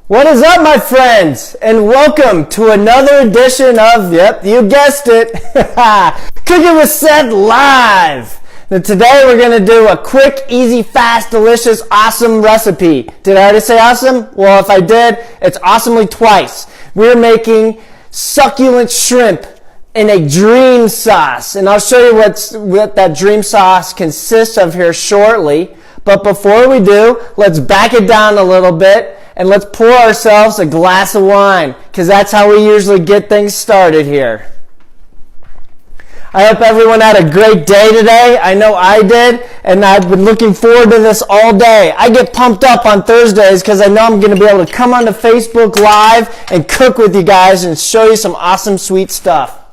What is up, my friends, and welcome to another edition of, yep, you guessed it, Cooking with Seth Live. Now today we're going to do a quick, easy, fast, delicious, awesome recipe. Did I already say awesome? Well, if I did, it's awesomely twice. We're making succulent shrimp in a dream sauce, and I'll show you what that dream sauce consists of here shortly. But before we do, let's back it down a little bit. And let's pour ourselves a glass of wine, because that's how we usually get things started here. I hope everyone had a great day today. I know I did, and I've been looking forward to this all day. I get pumped up on Thursdays because I know I'm going to be able to come onto Facebook Live and cook with you guys and show you some awesome, sweet stuff.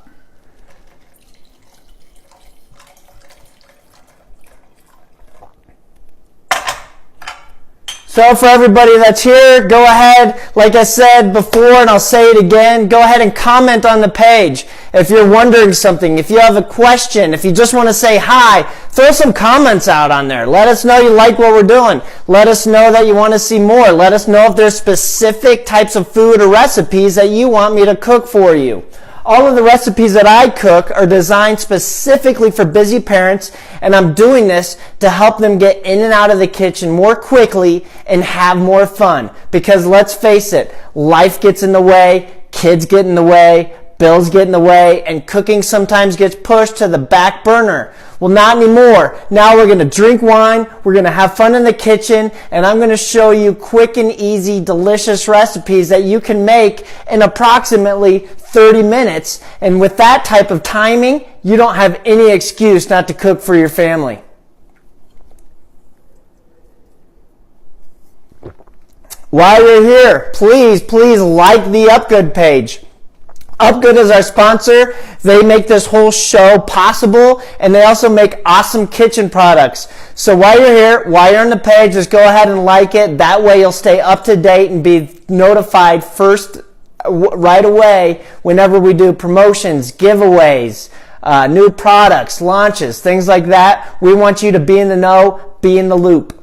So for everybody that's here, go ahead, like I said before, and I'll say it again, go ahead and comment on the page. If you're wondering something, if you have a question, if you just want to say hi, throw some comments out on there. Let us know you like what we're doing. Let us know that you want to see more. Let us know if there's specific types of food or recipes that you want me to cook for you. All of the recipes that I cook are designed specifically for busy parents, and I'm doing this to help them get in and out of the kitchen more quickly and have more fun. Because let's face it, life gets in the way, kids get in the way, bills get in the way, and cooking sometimes gets pushed to the back burner. Well, not anymore. Now we're going to drink wine, we're going to have fun in the kitchen, and I'm going to show you quick and easy, delicious recipes that you can make in approximately 30 minutes. And with that type of timing, you don't have any excuse not to cook for your family. While you're here, please like the UpGood page. UpGood is our sponsor. They make this whole show possible, and they also make awesome kitchen products. So while you're here, while you're on the page, just go ahead and like it. That way you'll stay up to date and be notified right away whenever we do promotions, giveaways, new products, launches, things like that. We want you to be in the know, be in the loop.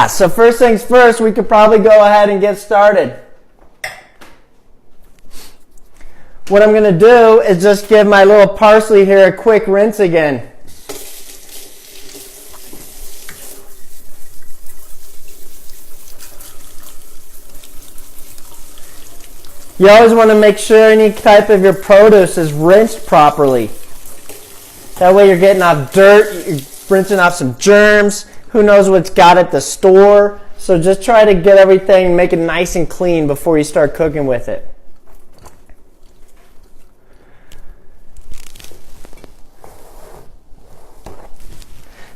So first things first, we could probably go ahead and get started. What I'm going to do is just give my little parsley here a quick rinse again. You always want to make sure any type of your produce is rinsed properly. That way you're getting off dirt, you're rinsing off some germs. Who knows what's got at the store? So just try to get everything, make it nice and clean before you start cooking with it.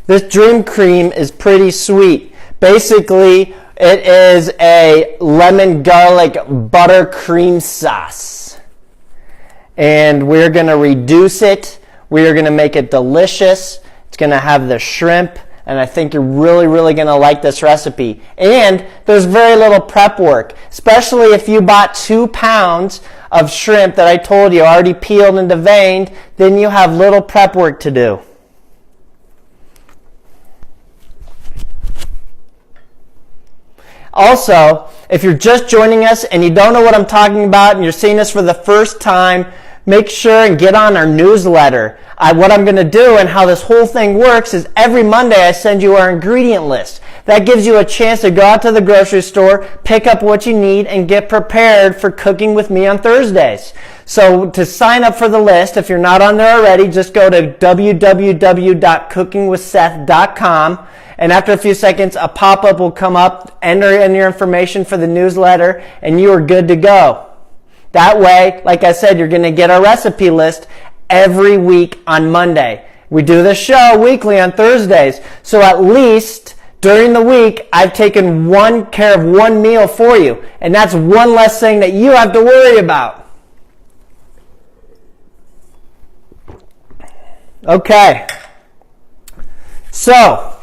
This Dream Cream is pretty sweet. Basically, it is a lemon garlic butter cream sauce. And we're going to reduce it. We are going to make it delicious. It's going to have the shrimp. And I think you're really going to like this recipe. And there's very little prep work, especially if you bought 2 pounds of shrimp that I told you already peeled and deveined, then you have little prep work to do. Also, if you're just joining us and you don't know what I'm talking about and you're seeing this for the first time, make sure and get on our newsletter. What I'm going to do and how this whole thing works is every Monday I send you our ingredient list. That gives you a chance to go out to the grocery store, pick up what you need, and get prepared for cooking with me on Thursdays. So to sign up for the list, if you're not on there already, just go to www.cookingwithseth.com. And after a few seconds, a pop-up will come up, enter in your information for the newsletter, and you are good to go. That way, like I said, you're going to get our recipe list every week on Monday. We do this show weekly on Thursdays. So at least during the week, I've taken care of one meal for you. And that's one less thing that you have to worry about. Okay. So,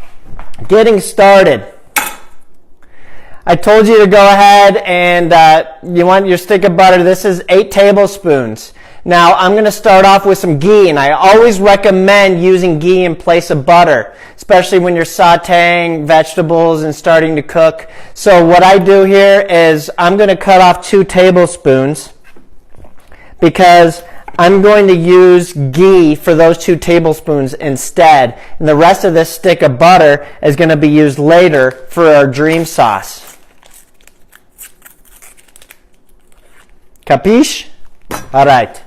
getting started. I told you to go ahead and you want your stick of butter. This is 8 tablespoons. Now, I'm going to start off with some ghee, and I always recommend using ghee in place of butter, especially when you're sauteing vegetables and starting to cook. So what I do here is I'm going to cut off 2 tablespoons because I'm going to use ghee for those 2 tablespoons instead. And the rest of this stick of butter is going to be used later for our dream sauce. Capiche? All right.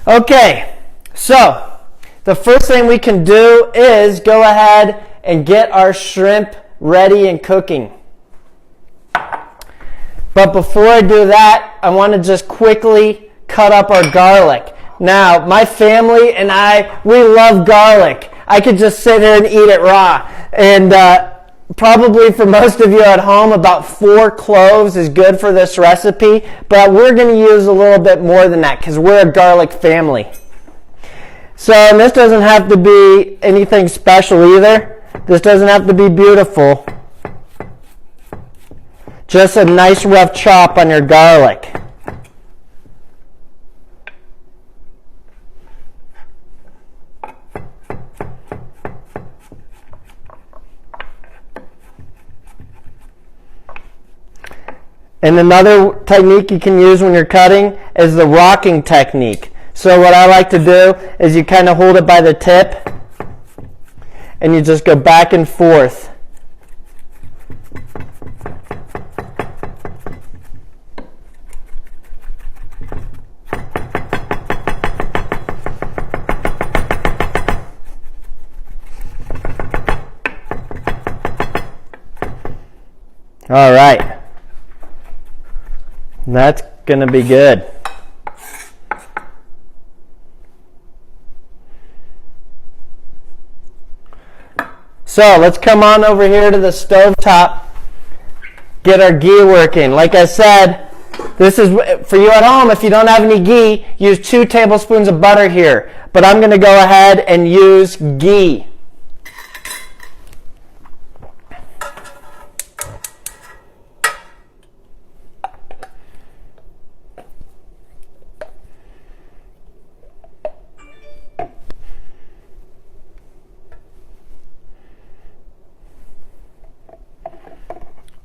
Okay, so the first thing we can do is go ahead and get our shrimp ready and cooking. But before I do that, I want to just quickly cut up our garlic. Now, my family and we love garlic. I could just sit here and eat it raw. And probably for most of you at home, about 4 cloves is good for this recipe, but we're going to use a little bit more than that because we're a garlic family. So this doesn't have to be anything special either. This doesn't have to be beautiful. Just a nice rough chop on your garlic. And another technique you can use when you're cutting is the rocking technique. So what I like to do is you kind of hold it by the tip and you just go back and forth. All right. That's going to be good. So let's come on over here to the stovetop, get our ghee working. Like I said, this is for you at home. If you don't have any ghee, use 2 tablespoons of butter here. But I'm going to go ahead and use ghee.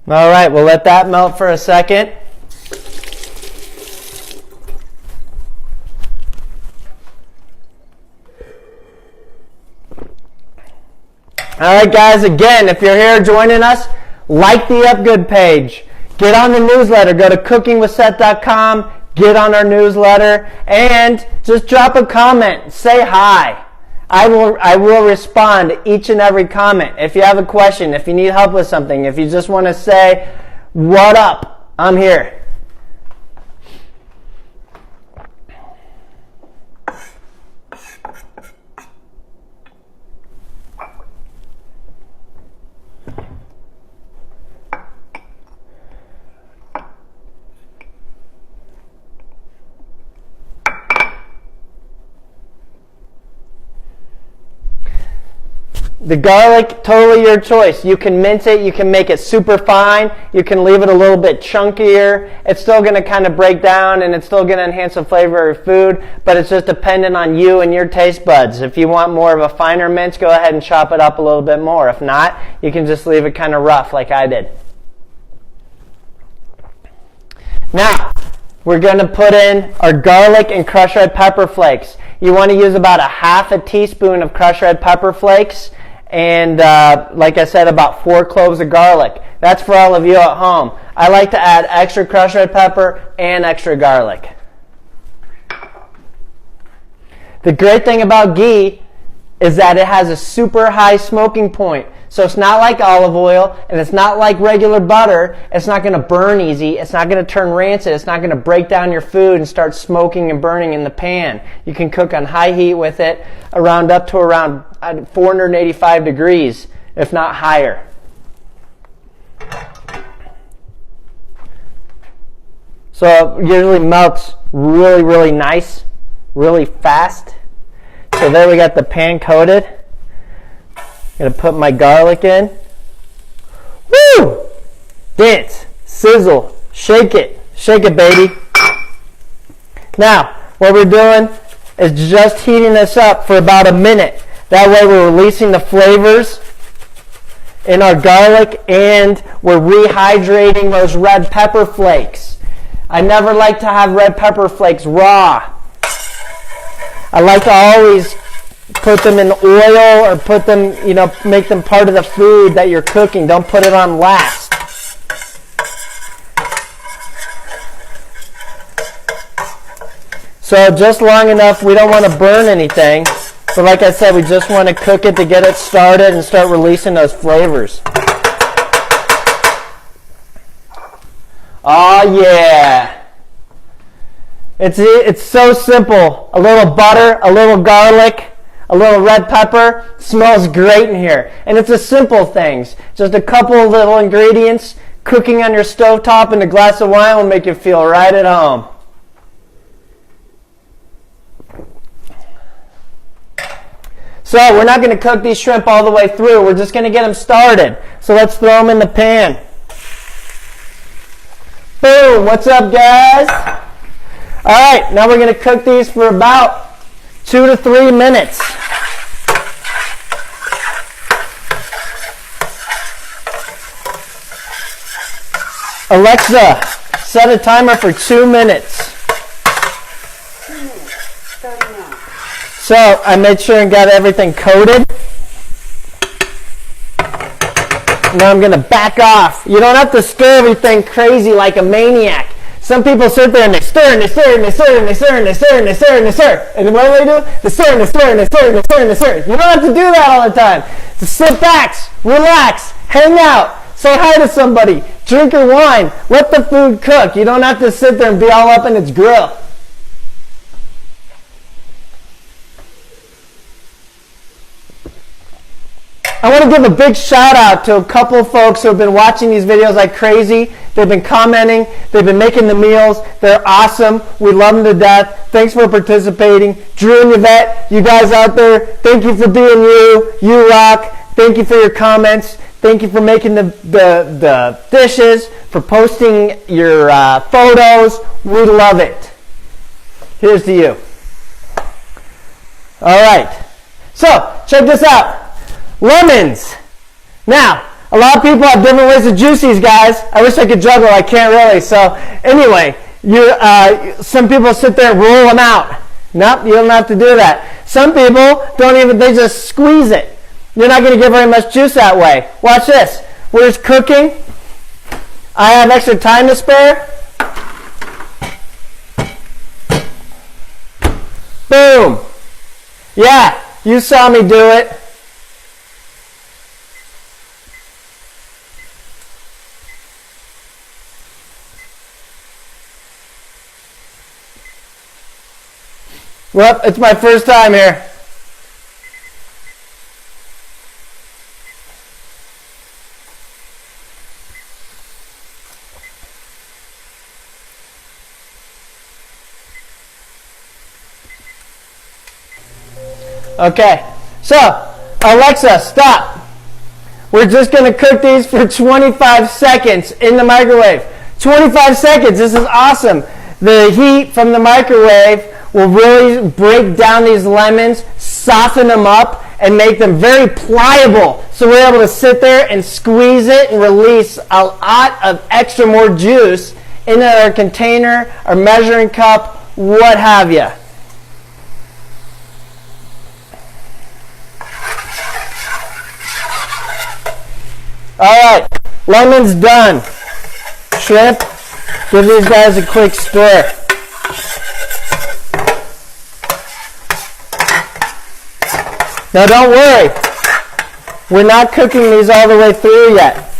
All right, we'll let that melt for a second. All right, guys, again, if you're here joining us, like the UpGood page. Get on the newsletter. Go to cookingwithseth.com, get on our newsletter, and just drop a comment. Say hi. I will respond to each and every comment. If you have a question, if you need help with something, if you just want to say, what up, I'm here. The garlic, totally your choice. You can mince it, you can make it super fine, you can leave it a little bit chunkier. It's still going to kind of break down and it's still going to enhance the flavor of your food, but it's just dependent on you and your taste buds. If you want more of a finer mince, go ahead and chop it up a little bit more. If not, you can just leave it kind of rough like I did. Now, we're going to put in our garlic and crushed red pepper flakes. You want to use about a half a teaspoon of crushed red pepper flakes. And like I said, about 4 cloves of garlic. That's for all of you at home. I like to add extra crushed red pepper and extra garlic. The great thing about ghee is that it has a super high smoking point. So it's not like olive oil, and it's not like regular butter. It's not going to burn easy. It's not going to turn rancid. It's not going to break down your food and start smoking and burning in the pan. You can cook on high heat with it up to around 485 degrees, if not higher. So it usually melts really, really nice, really fast. So there we got the pan coated. I'm going to put my garlic in. Woo! Dance, sizzle, shake it, baby. Now, what we're doing is just heating this up for about a minute. That way we're releasing the flavors in our garlic and we're rehydrating those red pepper flakes. I never like to have red pepper flakes raw. I like to always put them in oil or put them, make them part of the food that you're cooking. Don't put it on last. So just long enough, we don't want to burn anything. But like I said, we just want to cook it to get it started and start releasing those flavors. Oh yeah. It's so simple. A little butter, a little garlic, a little red pepper. Smells great in here. And it's the simple things. Just a couple of little ingredients. Cooking on your stovetop and a glass of wine will make you feel right at home. So we're not going to cook these shrimp all the way through. We're just going to get them started. So let's throw them in the pan. Boom! What's up, guys? All right, now we're going to cook these for about 2 to 3 minutes. Alexa, set a timer for 2 minutes. So I made sure and got everything coated. Now I'm going to back off. You don't have to stir everything crazy like a maniac. Some people sit there and they stir and they stir and they stir and they stir and they stir and they stir and they stir. And what do? They stir and they stir and they stir and they stir and they stir. You don't have to do that all the time. Just sit back, relax, hang out, say hi to somebody, drink your wine, let the food cook. You don't have to sit there and be all up in its grill. I want to give a big shout out to a couple folks who have been watching these videos like crazy. They've been commenting. They've been making the meals. They're awesome. We love them to death. Thanks for participating. Drew and Yvette, you guys out there, thank you for being you. You rock. Thank you for your comments. Thank you for making the dishes, for posting your photos. We love it. Here's to you. All right. So, check this out. Lemons. Now, a lot of people have different ways to juice these guys. I wish I could juggle. I can't really. So anyway, some people sit there and roll them out. Nope, you don't have to do that. Some people they just squeeze it. You're not going to get very much juice that way. Watch this. We're just cooking. I have extra time to spare. Boom. Yeah, you saw me do it. Well, it's my first time here. Okay, so Alexa, stop. We're just going to cook these for 25 seconds in the microwave. 25 seconds, this is awesome. The heat from the microwave will really break down these lemons, soften them up, and make them very pliable. So we're able to sit there and squeeze it and release a lot of extra more juice in our container, our measuring cup, what have you. All right, lemon's done. Shrimp, give these guys a quick stir. Now don't worry, we're not cooking these all the way through yet.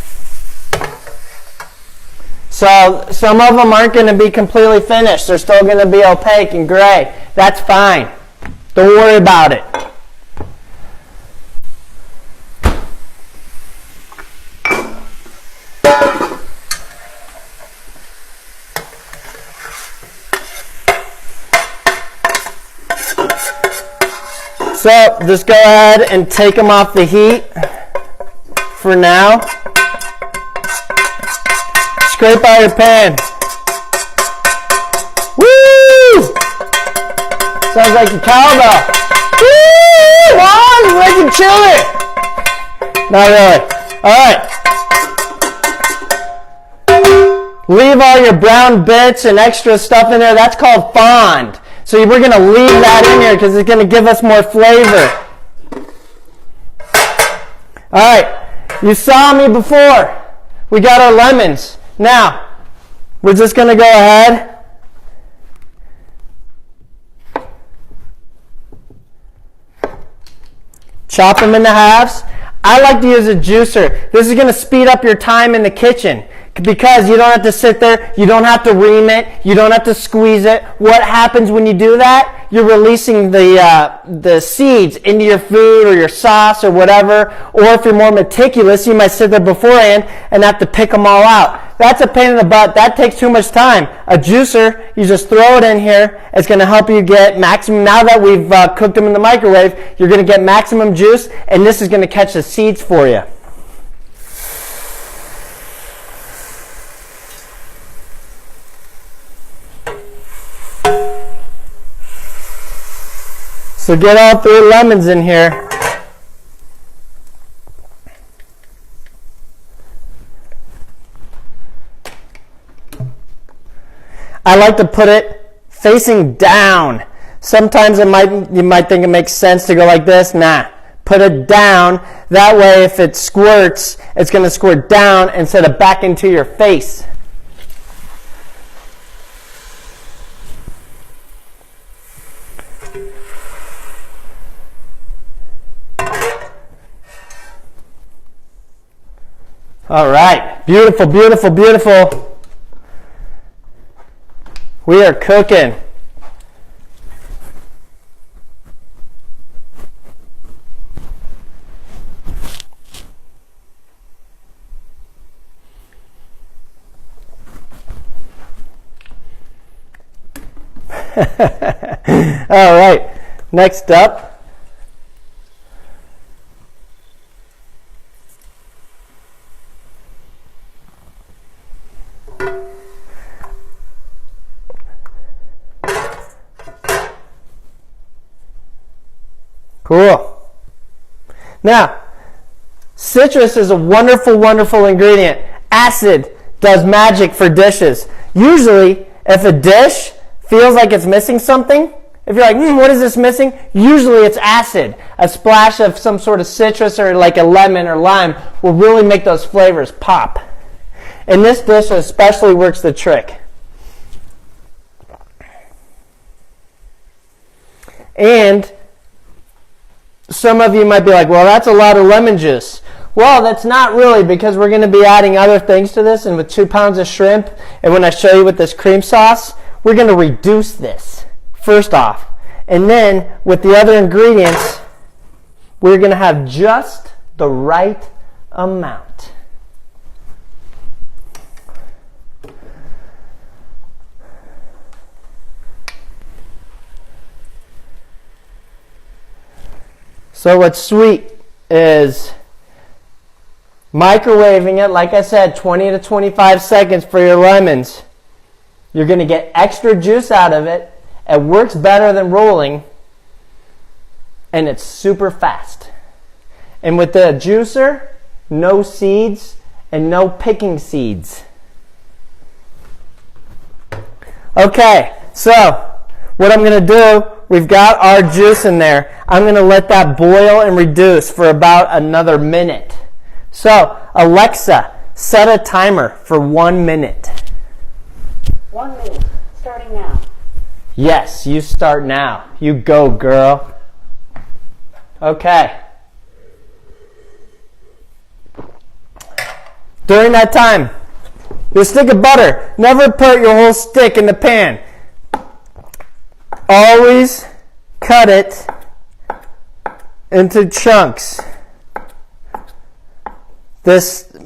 So some of them aren't going to be completely finished. They're still going to be opaque and gray. That's fine. Don't worry about it. So just go ahead and take them off the heat for now. Scrape out your pan. Woo! Sounds like a cowbell. Woo! Mom, you're making chili. Not really. All right. Leave all your brown bits and extra stuff in there. That's called fond. So we're going to leave that in here because it's going to give us more flavor. All right. You saw me before. We got our lemons. Now, we're just going to go ahead. Chop them into halves. I like to use a juicer. This is going to speed up your time in the kitchen because you don't have to sit there, you don't have to ream it, you don't have to squeeze it. What happens when you do that? You're releasing the seeds into your food or your sauce or whatever. Or if you're more meticulous, you might sit there beforehand and have to pick them all out. That's a pain in the butt. That takes too much time. A juicer, you just throw it in here. It's going to help you get maximum. Now that we've cooked them in the microwave, you're going to get maximum juice, and this is going to catch the seeds for you. So get all 3 lemons in here. I like to put it facing down. Sometimes you might think it makes sense to go like this. Nah, put it down. That way if it squirts, it's going to squirt down instead of back into your face. All right, beautiful, beautiful, beautiful. We are cooking. All right, next up. Cool. Now, citrus is a wonderful, wonderful ingredient. Acid does magic for dishes. Usually, if a dish feels like it's missing something, if you're like, what is this missing? Usually it's acid. A splash of some sort of citrus or like a lemon or lime will really make those flavors pop. And this dish especially works the trick. And some of you might be like, well, that's a lot of lemon juice. Well, that's not really, because we're going to be adding other things to this, and with 2 pounds of shrimp, and when I show you with this cream sauce, we're going to reduce this first off. And then with the other ingredients, we're going to have just the right amount. So what's sweet is microwaving it, like I said, 20 to 25 seconds for your lemons. You're going to get extra juice out of it. It works better than rolling, and it's super fast. And with the juicer, no seeds and no picking seeds. Okay, so what I'm going to do, we've got our juice in there. I'm going to let that boil and reduce for about another minute. So, Alexa, set a timer for 1 minute. 1 minute, starting now. Yes, you start now. You go, girl. Okay. During that time, your stick of butter, never put your whole stick in the pan. Always cut it into chunks. This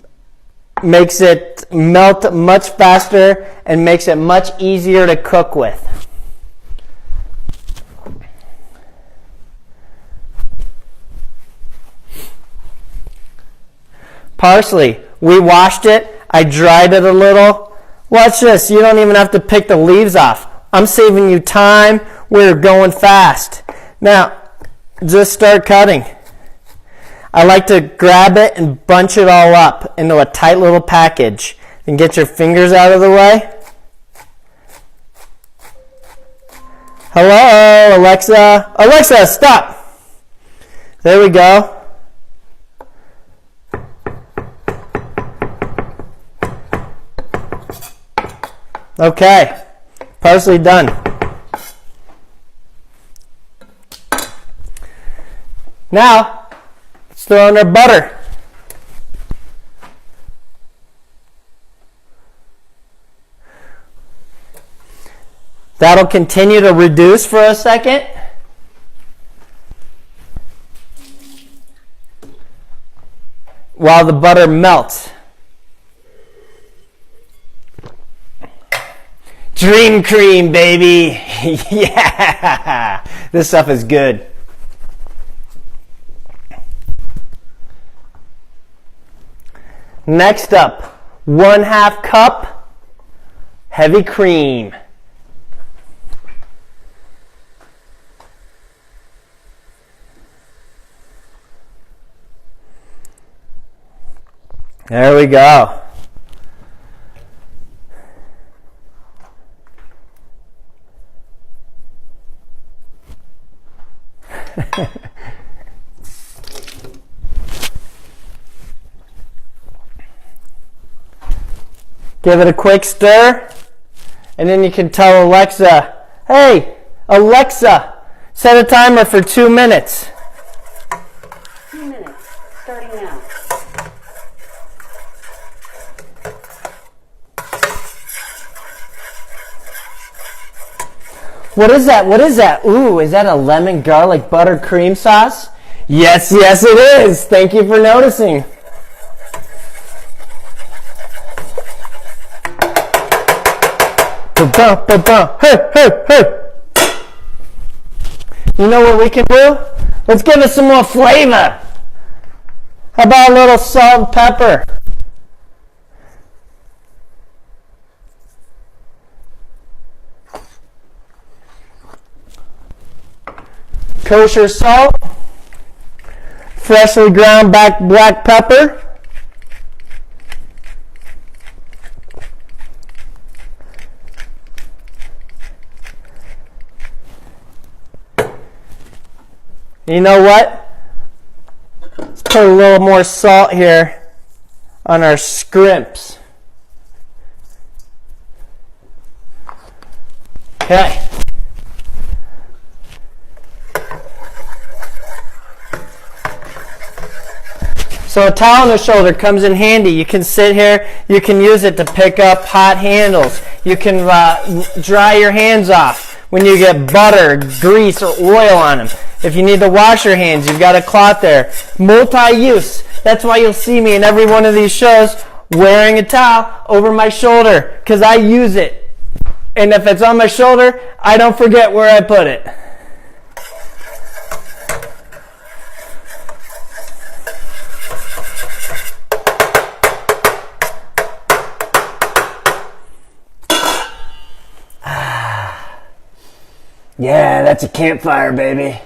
makes it melt much faster and makes it much easier to cook with. Parsley, we washed it, I dried it a little. Watch this, you don't even have to pick the leaves off. I'm saving you time. We're going fast. Now, just start cutting. I like to grab it and bunch it all up into a tight little package. Then get your fingers out of the way. Hello, Alexa. Alexa, stop. There we go. Okay, parsley done. Now, let's throw in our butter. That'll continue to reduce for a second. While the butter melts. Dream cream, baby. Yeah, this stuff is good. Next up, 1/2 cup heavy cream. There we go. Give it a quick stir, and then you can tell Alexa, hey, Alexa, set a timer for 2 minutes. 2 minutes, starting now. What is that? What is that? Ooh, is that a lemon garlic butter cream sauce? Yes, yes it is. Thank you for noticing. Hey, hey, hey. You know what we can do? Let's give it some more flavor. How about a little salt and pepper? Kosher salt, freshly ground black pepper, you know what? Let's put a little more salt here on our scrimps. Okay. So a towel on the shoulder comes in handy. You can sit here, you can use it to pick up hot handles. You can dry your hands off when you get butter, grease, or oil on them. If you need to wash your hands, you've got a cloth there. Multi-use. That's why you'll see me in every one of these shows wearing a towel over my shoulder, because I use it. And if it's on my shoulder, I don't forget where I put it. Yeah, that's a campfire, baby.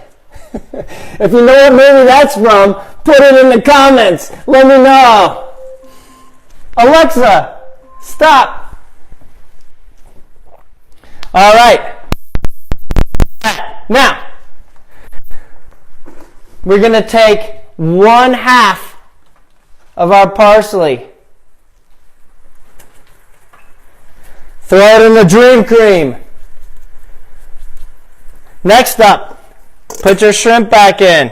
If you know what movie that's from, put it in the comments. Let me know. Alexa, stop. All right. Now, we're going to take 1/2 of our parsley. Throw it in the dream cream. Next up, put your shrimp back in.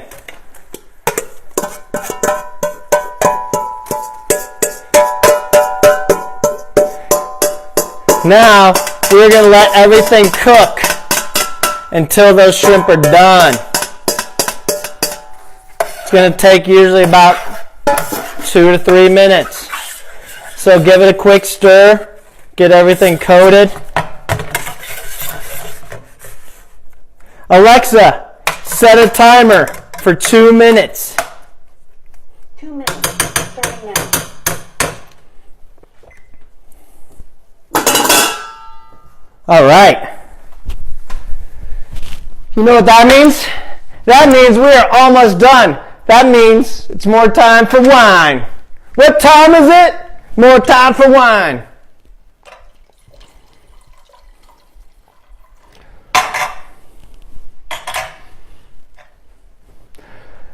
Now, we're going to let everything cook until those shrimp are done. It's going to take usually about 2 to 3 minutes. So give it a quick stir, get everything coated. Alexa, set a timer for 2 minutes. 2 minutes, starting now. All right. You know what that means? That means we are almost done. That means it's more time for wine. What time is it? More time for wine.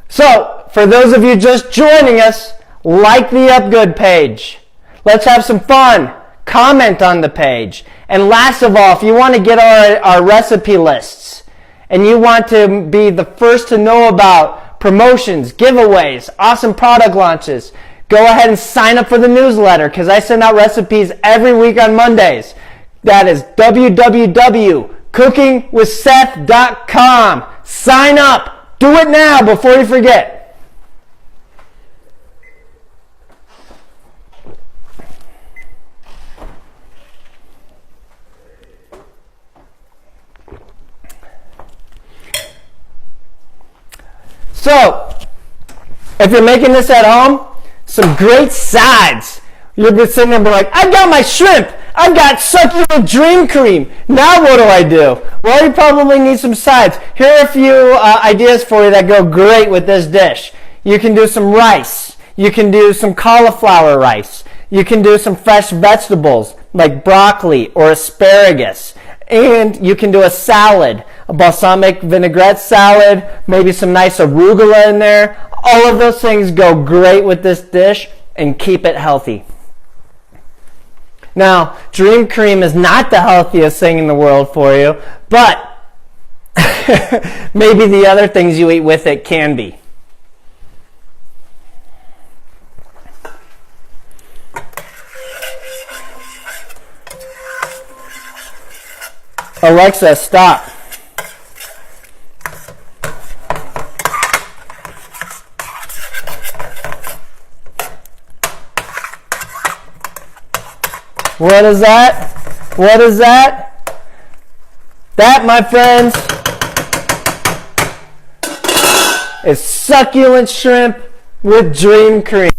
So, for those of you just joining us, like the UpGood page. Let's have some fun. Comment on the page. And last of all, if you want to get our recipe lists and you want to be the first to know about promotions, giveaways, awesome product launches, go ahead and sign up for the newsletter because I send out recipes every week on Mondays. That is www.cookingwithseth.com. Sign up. Do it now before you forget. So, if you're making this at home, some great sides. You'll be sitting there and be like, I've got my shrimp. I've got succulent dream cream. Now what do I do? Well, you probably need some sides. Here are a few ideas for you that go great with this dish. You can do some rice. You can do some cauliflower rice. You can do some fresh vegetables like broccoli or asparagus. And you can do a salad, a balsamic vinaigrette salad, maybe some nice arugula in there. All of those things go great with this dish and keep it healthy. Now, dream cream is not the healthiest thing in the world for you, but maybe the other things you eat with it can be. Alexa, stop. What is that? What is that? That, my friends, is succulent shrimp with dream cream.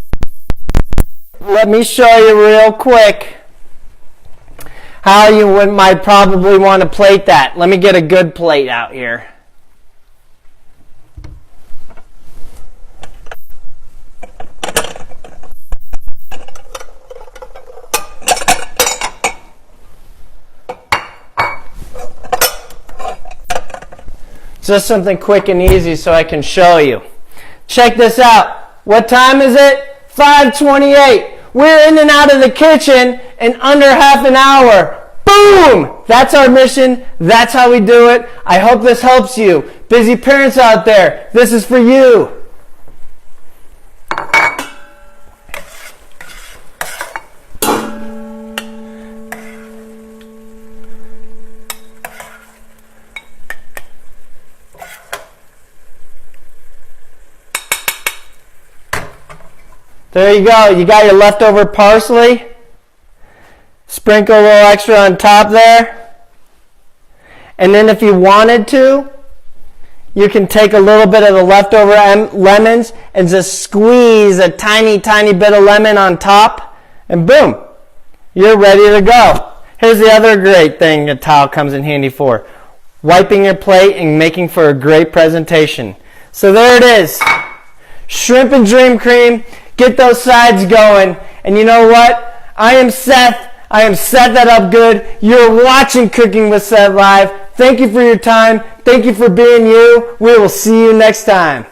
Let me show you real quick how you might probably want to plate that. Let me get a good plate out here. Just something quick and easy so I can show you. Check this out. What time is it? 5:28. We're in and out of the kitchen in under half an hour. Boom! That's our mission. That's how we do it. I hope this helps you. Busy parents out there, this is for you. There you go. You got your leftover parsley. Sprinkle a little extra on top there. And then if you wanted to, you can take a little bit of the leftover lemons and just squeeze a tiny, tiny bit of lemon on top. And boom, you're ready to go. Here's the other great thing a towel comes in handy for. Wiping your plate and making for a great presentation. So there it is. Shrimp and dream cream. Get those sides going. And you know what? I am Seth. I am Seth at UpGood. You're watching Cooking with Seth Live. Thank you for your time. Thank you for being you. We will see you next time.